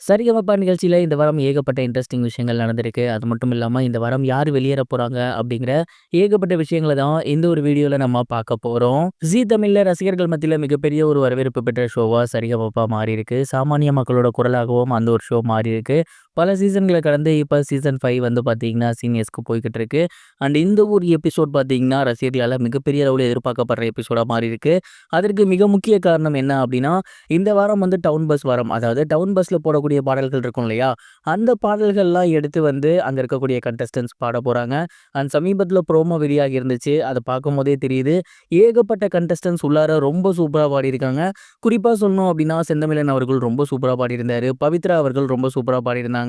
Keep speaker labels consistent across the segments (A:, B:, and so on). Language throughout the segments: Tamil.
A: சரிகமபா நிகழ்ச்சியில இந்த வாரம் ஏகப்பட்ட இன்ட்ரெஸ்டிங் விஷயங்கள் நடந்திருக்கு. அது மட்டும் இல்லாம இந்த வாரம் யார் வெளியேற போறாங்க அப்படிங்கிற ஏகப்பட்ட விஷயங்கள தான் இந்த ஒரு வீடியோல நம்ம பார்க்க போறோம். ஜீ தமிழ்ல ரசிகர்கள் மத்தியில மிகப்பெரிய ஒரு வரவேற்பு பெற்ற ஷோவா சரிகமபா மாறியிருக்கு. சாமானிய மக்களோட குரலாகவும் அந்த ஒரு ஷோ மாறியிருக்கு. பல சீசன்கள கடந்து இப்ப சீசன் 5 வந்து பார்த்தீங்கன்னா, சீனியர்ஸ்க்கு போய்க்கிட்டு இருக்கு. அண்ட் இந்த ஒரு எபிசோட் பார்த்தீங்கன்னா, ரசிகர்களால மிகப்பெரிய அளவுல எதிர்பார்க்கப்படுற எபிசோடா மாறியிருக்கு. அதற்கு மிக முக்கிய காரணம் என்ன அப்படின்னா, இந்த வாரம் வந்து டவுன் பஸ் வாரம். அதாவது டவுன் பஸ்ல போடக்கூடிய பாடல்கள் இருக்கும் இல்லையா? அந்த பாடல்கள்லாம் எடுத்து வந்து அங்க இருக்கக்கூடிய கண்டஸ்டன்ட்ஸ் பாட போறாங்க. அண்ட் சமீபத்தில ப்ரோமோ வெளியாகி இருந்துச்சு. அத பார்க்கும்போதே தெரியுது. ஏகப்பட்ட கண்டஸ்டன்ட்ஸ் உள்ளார ரொம்ப சூப்பரா பாடியிருக்காங்க. குறிப்பா சொல்லணும் அப்படின்னா, செந்தமிழன் அவர்கள் ரொம்ப சூப்பரா பாடியிருந்தாரு. பவித்ரா அவர்கள் ரொம்ப சூப்பரா பாடியிருந்தாங்க.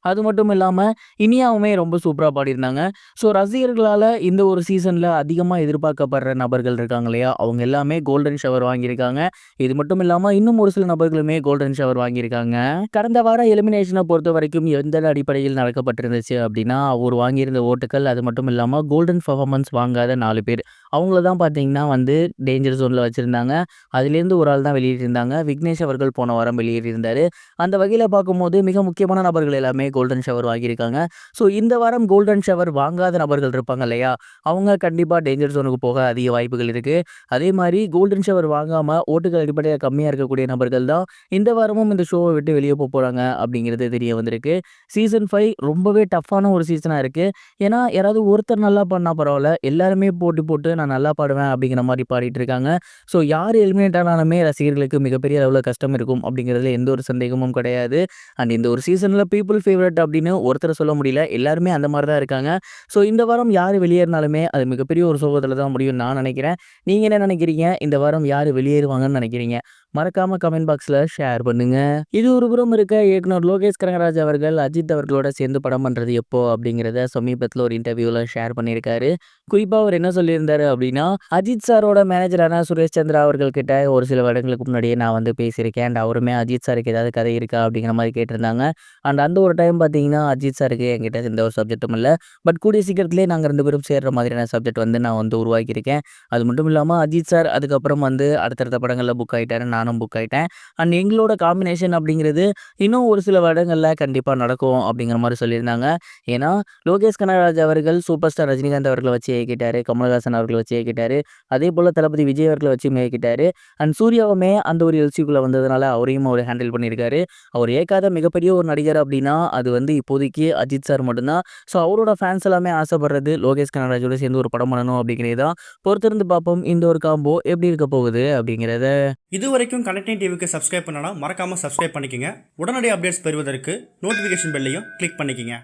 A: அது மட்டும் இல்லாம இனியாவுமே ரொம்ப சூப்பரா பாடியிருந்தாங்க. ஸோ ரசிகர்களால இந்த ஒரு சீசன்ல அதிகமா எதிர்பார்க்கப்படுற நபர்கள் இருக்காங்க இல்லையா? அவங்க எல்லாமே கோல்டன் ஷவர் வாங்கியிருக்காங்க. இது மட்டும் இல்லாம இன்னும் ஒரு சில நபர்களுமே கோல்டன் ஷவர் வாங்கியிருக்காங்க. கடந்த வாரம் எலிமினேஷன பொறுத்தவரைக்கும் எந்த அடிப்படையில் நடக்கப்பட்டிருந்துச்சு அப்படின்னா, அவர் வாங்கியிருந்த ஓட்டுக்கள், அது மட்டும் இல்லாம கோல்டன் பெர்ஃபார்மன்ஸ் வாங்காத 4 பேர். அவங்கள தான் பார்த்தீங்கன்னா வந்து டேஞ்சர் ஜோன்ல வச்சிருந்தாங்க. அதிலேருந்து ஒரு ஆள் தான் வெளியேறியிருந்தாங்க. விக்னேஷ் அவர்கள் போன வாரம் வெளியேறியிருந்தாரு. அந்த வகையில பார்க்கும்போது மிக முக்கியமான நபர்கள் எல்லாமே கோல்டன் ஷவர் வாங்கியிருக்காங்க. ஸோ இந்த வாரம் கோல்டன் ஷவர் வாங்காத நபர்கள் இருப்பாங்க இல்லையா? அவங்க கண்டிப்பா டேஞ்சர் ஜோனுக்கு போக அதிக வாய்ப்புகள் இருக்கு. அதே மாரி கோல்டன் ஷவர் வாங்காம ஓட்டுகள் அடிப்படையில கம்மியா இருக்கக்கூடிய நபர்கள் தான் இந்த வாரமும் இந்த ஷோவ விட்டு வெளிய போறாங்க அப்படிங்கிறது தெரிய வந்திருக்கு. சீசன் 5 ரொம்பவே டஃப்பான ஒரு சீசனா இருக்கு. ஏன்னா யாராவது ஒருத்தர் நல்லா பண்ணா பரவால்ல. எல்லாருமே போட்டி போட்டு நான் நல்லா பாடுவேன் அப்படிங்கிற மாரி பாடிட்டு இருக்காங்க. ஸோ யார் எலிமினேட் ஆனாலுமே ரசிகர்களுக்கு மிகப்பெரிய அளவுல கஷ்டம் இருக்கும் அப்படிங்கிறதுல எந்த ஒரு சந்தேகமும் கிடையாது. அண்ட் இந்த ஒரு சீசன்ல பீப்பிள் ஃபேவரைட் அப்படின்னு ஒருத்தர சொல்ல முடியல. எல்லாருமே அந்த மாரி தான் இருக்காங்க. ஸோ இந்த வாரம் யாரு வெளியேறினாலுமே அது மிகப்பெரிய ஒரு சோகத்துல தான் முடியும்னு நான் நினைக்கிறேன். நீங்க என்ன நினைக்கிறீங்க? இந்த வாரம் யாரு வெளியேறுவாங்கன்னு நினைக்கிறீங்க? மறக்காம கமெண்ட் பாக்ஸ்ல ஷேர் பண்ணுங்க. இது ஒரு புறம் இருக்க இயக்குனர் லோகேஷ் கனகராஜ் அவர்கள் அஜித் அவர்களோட சேர்ந்து படம் பண்றது எப்போ அப்படிங்கிறத சமீபத்துல ஒரு இன்டர்வியூல ஷேர் பண்ணியிருக்காரு. குறிப்பா அவர் என்ன சொல்லியிருந்தாரு அப்படின்னா, அஜித் சாரோட மேனேஜரான சுரேஷ் சந்திரா அவர்கள் கிட்ட ஒரு சில வருடங்களுக்கு முன்னாடியே நான் வந்து பேசியிருக்கேன். அண்ட் அவருமே அஜித் சாருக்கு ஏதாவது கதை இருக்கா அப்படிங்கிற மாரி கேட்டிருந்தாங்க. அண்ட் அந்த ஒரு டைம் பார்த்தீங்கன்னா, அஜித் சாருக்கு என்கிட்ட எந்த ஒரு சப்ஜெக்ட்டும் இல்ல. பட் கூடிய சீக்கிரத்திலேயே நாங்க 2 பேரும் சேர்ற மாதிரியான சப்ஜெக்ட் வந்து நான் வந்து உருவாக்கியிருக்கேன். அது மட்டும் இல்லாம அஜித் சார் அதுக்கப்புறம் வந்து அடுத்தடுத்த படங்கள்ல புக் ஆயிட்டாரு. நானும் புக் ஆயிட்டேன். அண்ட் எங்களோட காம்பினேஷன் அப்படிங்கிறது இன்னும் ஒரு சில வருடங்கள்ல கண்டிப்பா நடக்கும் அப்படிங்கிற மாரி சொல்லியிருந்தாங்க. ஏன்னா, லோகேஷ் கனகராஜ் அவர்கள் சூப்பர் ஸ்டார் ரஜினிகாந்த் அவர்கள வச்சு இயக்கிட்டாரு. கமலஹாசன் அவர்கள வச்சு இயக்கிட்டாரு. அதேபோல தளபதி விஜய் அவர்கள வச்சும் இயக்கிட்டாரு. அண்ட் சூர்யாவுமே அந்த ஒரு எல்சிக்குள்ள வந்ததுனால அவரையும் அவரு ஹேண்டில் பண்ணியிருக்காரு. அவர் இயக்காத மிகப்பெரிய ஒரு நடிகர் அப்படின்னா, அது வந்து இப்போதைக்கு அஜித் சார் மட்டும் தான். ஸோ அவரோட ஃபேன்ஸ் எல்லாமே ஆசைப்படுறது லோகேஷ் கனகராஜோட சேர்ந்து ஒரு படம் பண்ணணும் அப்படிங்கிறது தான். பொறுத்திருந்து பார்ப்போம் இந்த ஒரு காம்போ எப்படி இருக்க போகுது அப்படிங்கிறத.
B: இதுவரைக்கும் கனெக்டிங் டிவிக்கு சப்ஸ்கிரைப் பண்ணனா மறக்காம சப்ஸ்கிரைப் பண்ணிக்கங்க. உடனடி அப்டேட்ஸ் பெறுவதற்கு நோட்டிஃபிகேஷன் பெல்லையும் கிளிக் பண்ணிக்கங்க.